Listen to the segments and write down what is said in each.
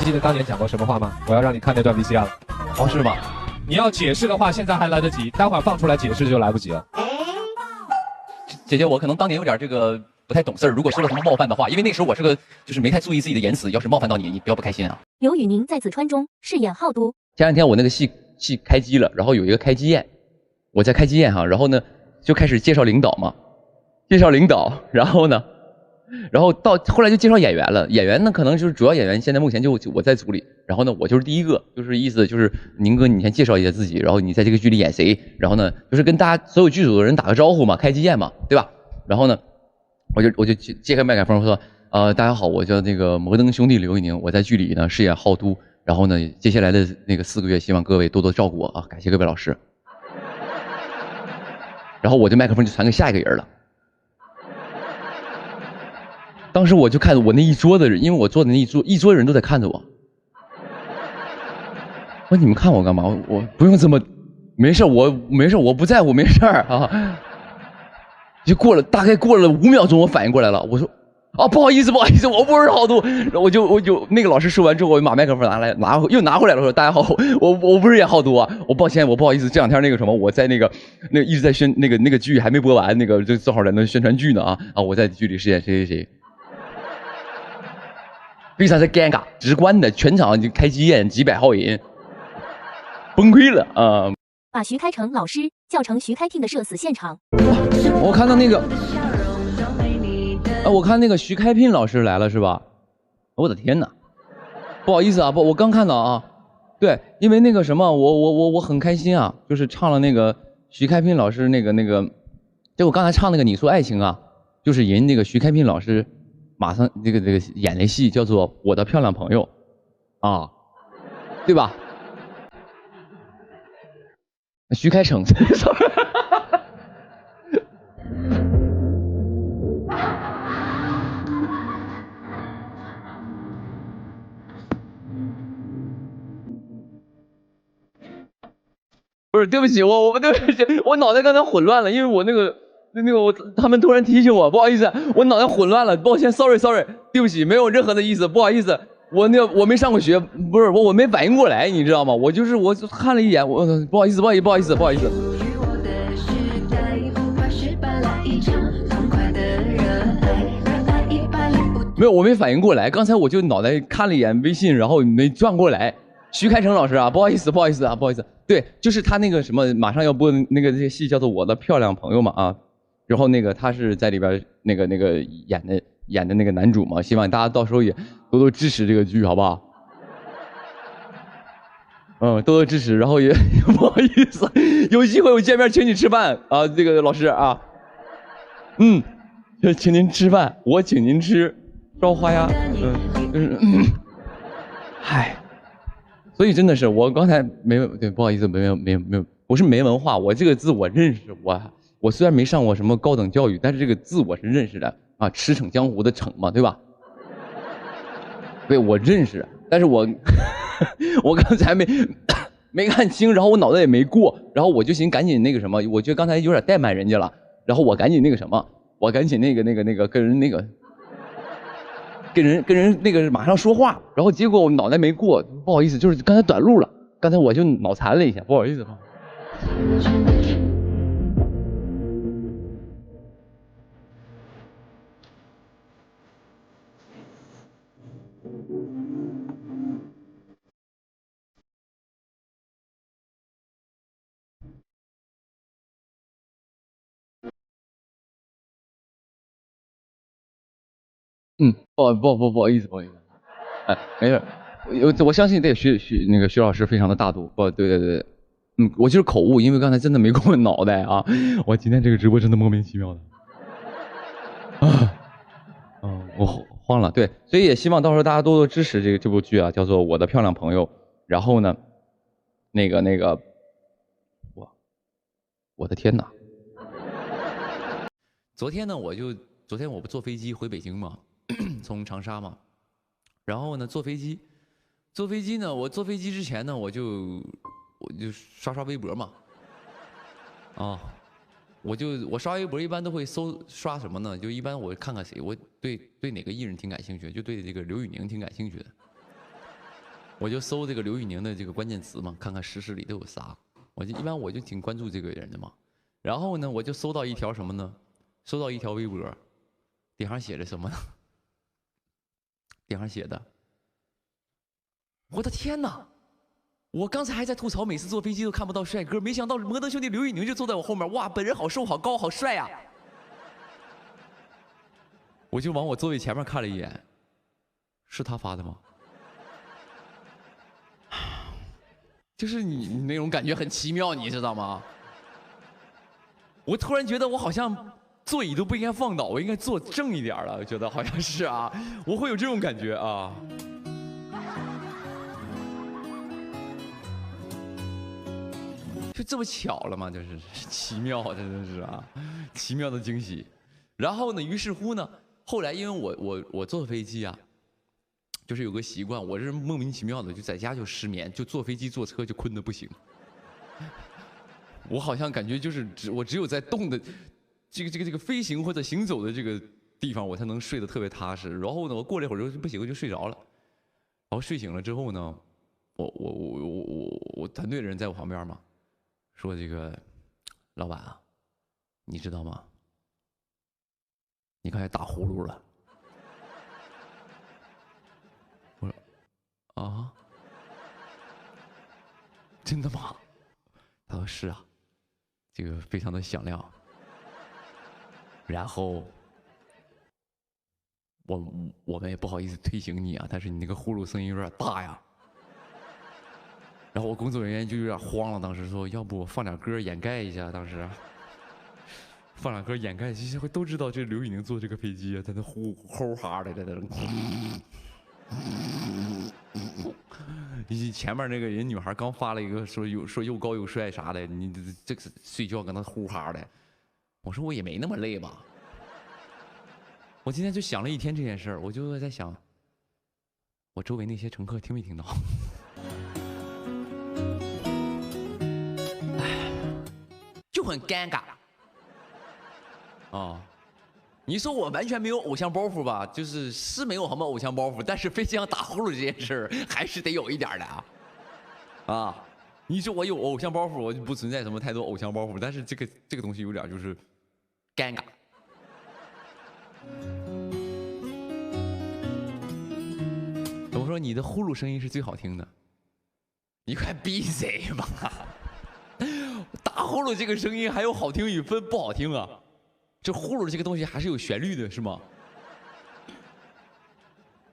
记得当年讲过什么话吗？我要让你看那段 VCR 了。哦，是吗？你要解释的话，现在还来得及，待会儿放出来解释就来不及了。姐姐，我可能当年有点这个不太懂事儿，如果说了什么冒犯的话，因为那时候我是个就是没太注意自己的言辞，要是冒犯到你，你不要不开心啊。刘宇宁在《紫川》中饰演浩都。前两天我那个戏开机了，然后有一个开机宴，我在开机宴哈，然后呢就开始介绍领导嘛，介绍领导，然后到后来就介绍演员了，演员呢可能就是主要演员，现在目前就我在组里，然后呢我就是第一个，就是意思就是宁哥你先介绍一下自己，然后你在这个剧里演谁，然后呢就是跟大家所有剧组的人打个招呼嘛，开机宴嘛，对吧？然后呢我就揭开麦克风说，大家好，我叫那个摩登兄弟刘宇宁，我在剧里呢饰演浩都。然后呢，接下来的那个4个月，希望各位多多照顾我啊！感谢各位老师。然后我这麦克风就传给下一个人了。当时我就看我那一桌的人，因为我坐的那一桌人都在看着我。我说你们看我干嘛？我不用这么，没事，我没事，我不在乎，没事啊。就大概过了5秒钟，我反应过来了，我说。不好意思，我不是浩都。然后我就那个老师说完之后，我就把麦克风又拿回来了，说大家好，我不是演浩都啊，我抱歉，我不好意思，这两天那个什么，我在那个一直在那个剧还没播完，那个就正好在那宣传剧呢啊，我在剧里饰演谁谁谁，非常的尴尬，直观的全场就开机宴几百号人，崩溃了啊！把徐开骋老师叫成徐开聘的社死现场。我看到那个。我看那个徐开聘老师来了是吧？我的天哪！不好意思啊，我刚看到啊。对，因为那个什么，我很开心啊，就是唱了那个徐开聘老师那个，就我刚才唱那个你说爱情啊，就是人那个徐开聘老师马上这个演的戏叫做《我的漂亮朋友》啊，对吧？徐开骋。不是，对不起，我对不起，我脑袋刚才混乱了，因为我那个他们突然提醒我，不好意思，我脑袋混乱了，抱歉 ，sorry， 对不起，没有任何的意思，不好意思，我没上过学，不是我没反应过来，你知道吗？我看了一眼，我不好意思。没有，我没反应过来，刚才我就脑袋看了一眼微信，然后没转过来。徐开骋老师啊，不好意思，对，就是他那个什么马上要播的那个戏叫做《我的漂亮朋友》嘛啊，然后那个他是在里边那个演的那个男主嘛，希望大家到时候也多多支持这个剧，好不好？多多支持，然后也不好意思，有机会我见面请你吃饭啊，这个老师啊，请您吃饭，我请您吃烧花鸭，嗨。所以真的是我刚才没有对，不好意思，没有，我是没文化，我这个字我认识，我虽然没上过什么高等教育，但是这个字我是认识的啊，驰骋江湖的骋嘛，对吧？对，我认识，但是我刚才没看清，然后我脑袋也没过，然后我就寻赶紧那个什么，我觉得刚才有点怠慢人家了，然后我赶紧那个什么，我赶紧那个跟人那个。跟人那个马上说话，然后结果我脑袋没过，不好意思，就是刚才短路了，刚才我就脑残了一下，不好意思。不好意思，没事，我相信这个徐老师非常的大度，对，我就是口误，因为刚才真的没过脑袋啊，我今天这个直播真的莫名其妙的，我慌了，对，所以也希望到时候大家多多支持这部剧啊，叫做《我的漂亮朋友》，然后呢，那个，我的天哪！昨天我不坐飞机回北京嘛。从长沙嘛，然后呢坐飞机呢，我坐飞机之前呢，我就刷微博嘛，我刷微博一般都会刷什么呢？就一般我看看谁，我对哪个艺人挺感兴趣的，就对这个刘宇宁挺感兴趣的。我就搜这个刘宇宁的这个关键词嘛，看看实时里都有啥。一般我就挺关注这个人的嘛。然后呢，我就搜到一条什么呢？搜到一条微博，顶上写着什么呢？顶上写的，我的天哪！我刚才还在吐槽，每次坐飞机都看不到帅哥，没想到摩登兄弟刘宇宁就坐在我后面，哇，本人好瘦、好高、好帅呀！我就往我座位前面看了一眼，是他发的吗？就是你那种感觉很奇妙，你知道吗？我突然觉得我好像座椅都不应该放倒，我应该坐正一点了，我觉得好像是啊，我会有这种感觉啊。就这么巧了吗？就是奇妙，真的是啊，奇妙的惊喜。然后呢，于是乎呢，后来因为我坐飞机啊，就是有个习惯，我是莫名其妙的就在家就失眠，就坐飞机坐车就困得不行。我好像感觉就是我只有在动的这个飞行或者行走的这个地方，我才能睡得特别踏实。然后呢，我过了一会儿就不行，我就睡着了。然后睡醒了之后呢，我团队的人在我旁边嘛。说这个老板啊，你知道吗？你刚才打呼噜了。我说啊，真的吗？他说是啊，这个非常的响亮。然后我们也不好意思推醒你啊，但是你那个呼噜声音有点大呀。然后我工作人员就有点慌了，当时说要不我放点歌掩盖一下。当时放点歌掩盖，其实都知道这刘宇宁坐这个飞机啊，在那呼哈的在那。前面那个人女孩刚发了一个说又高又帅啥的，你这个睡觉跟他呼哈的。我说我也没那么累吧。我今天就想了一天这件事儿，我就在想，我周围那些乘客听没听到？就很尴尬啊！你说我完全没有偶像包袱吧？是没有什么偶像包袱，但是飞机上打呼噜这件事儿还是得有一点的啊！啊，你说我有偶像包袱，我就不存在什么太多偶像包袱，但是这个东西有点就是尴尬。我说你的呼噜声音是最好听的，你快闭嘴吧！打呼噜这个声音还有好听与不好听啊？这呼噜这个东西还是有旋律的，是吗？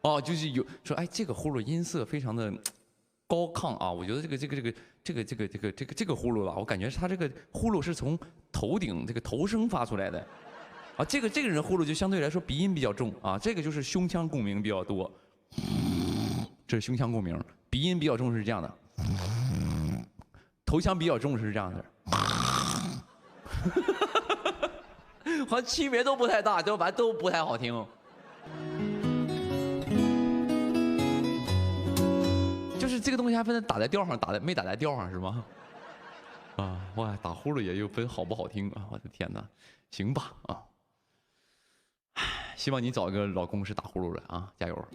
哦，就是有说，哎，这个呼噜音色非常的高亢啊！我觉得这个呼噜吧，我感觉它这个呼噜是从头顶这个头声发出来的，啊，这个人呼噜就相对来说鼻音比较重啊，这个就是胸腔共鸣比较多，这是胸腔共鸣，鼻音比较重是这样的。头腔比较重是这样的，好像区别都不太大，都不太好听。就是这个东西还分打在调上，没打在调上是吗？啊，哇，打呼噜也有分好不好听啊！我的天哪，行吧啊，希望你找一个老公是打呼噜的啊，加油，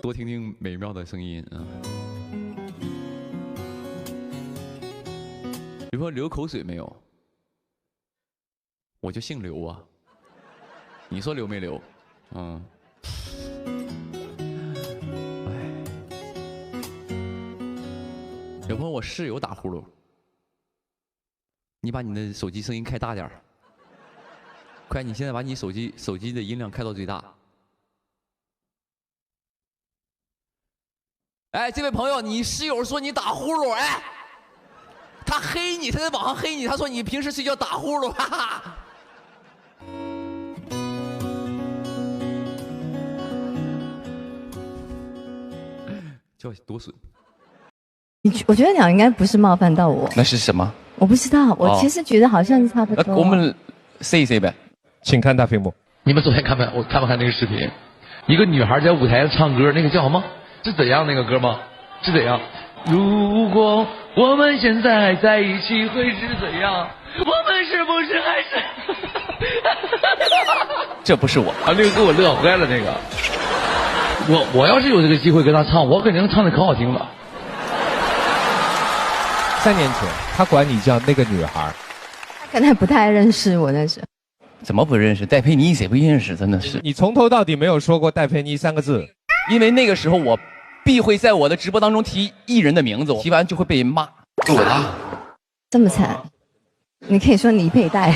多听听美妙的声音啊。比如说流口水没有？我就姓刘啊。你说流没流？嗯。哎。有朋友我室友打呼噜，你把你的手机声音开大点儿。快，你现在把你手机的音量开到最大。哎，这位朋友，你室友说你打呼噜，哎。他黑你，他在网上黑你，他说你平时睡觉打呼噜，哈哈。叫多损。我觉得两应该不是冒犯到我。那是什么？我不知道，我其实觉得好像是差不多。我们 say 呗，请看大屏幕。你们昨天看没看那个视频？一个女孩在舞台上唱歌，那个叫什么？是怎样那个歌吗？是怎样？如果我们现在在一起会是怎样？我们是不是还是？这不是我啊，那个给我乐坏了，那个。我要是有这个机会跟他唱，我肯定唱的可好听了。 3年前，他管你叫那个女孩，他可能不太认识我那时候。怎么不认识？戴佩妮谁不认识？真的是，你从头到底没有说过戴佩妮3个字，因为那个时候我必会在我的直播当中提艺人的名字，我提完就会被人骂。啊，这么惨，你可以说倪佩戴。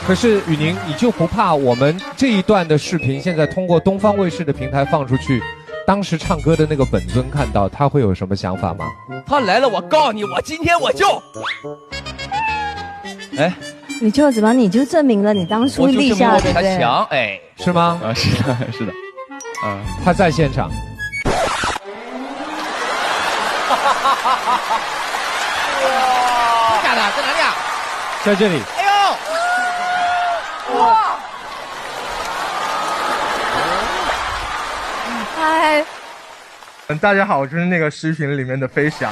可是雨宁，你就不怕我们这一段的视频现在通过东方卫视的平台放出去，当时唱歌的那个本尊看到，他会有什么想法吗？他来了，我告诉你，我今天我就，哎，你就怎么你就证明了你当初立下的，比他强，哎，是吗？啊，是的，是的，他在现场。真假的，在哪里啊？在这里。哎呦，哇！嗨，大家好，我就是那个视频里面的飞翔。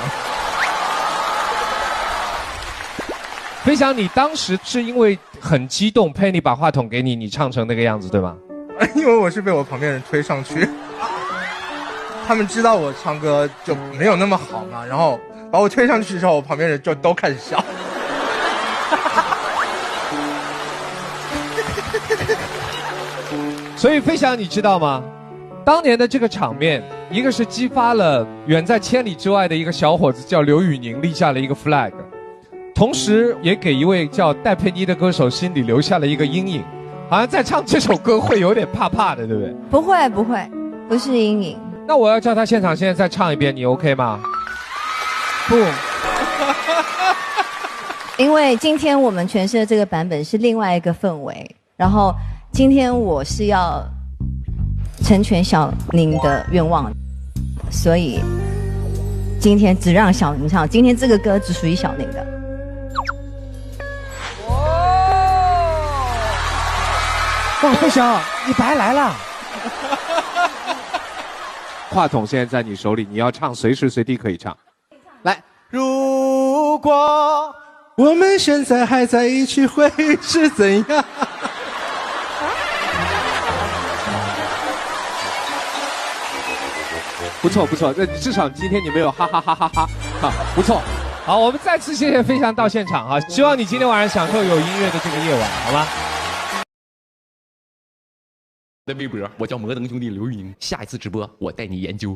飞翔，你当时是因为很激动，佩妮把话筒给你，你唱成那个样子，对吗？因为我是被我旁边人推上去，他们知道我唱歌就没有那么好嘛，然后把我推上去之后，我旁边人就都开始笑。所以飞翔，你知道吗？当年的这个场面，一个是激发了远在千里之外的一个小伙子叫刘宇宁立下了一个 flag， 同时也给一位叫戴佩妮的歌手心里留下了一个阴影，好像在唱这首歌会有点怕怕的，对不对？不会不会，不是阴影。那我要叫他现场现在再唱一遍，你 OK 吗？不，因为今天我们诠释的这个版本是另外一个氛围，然后今天我是要成全小宁的愿望，所以今天只让小宁唱，今天这个歌只属于小宁的。哇，飞翔，你白来了！话筒现在在你手里，你要唱，随时随地可以唱。来，如果我们现在还在一起，会是怎样？不错不错，这至少今天你没有哈哈哈哈哈，哈，不错。好，我们再次谢谢飞翔到现场哈，希望你今天晚上享受有音乐的这个夜晚，好吗？在微博，我叫摩登兄弟刘宇宁，下一次直播我带你研究。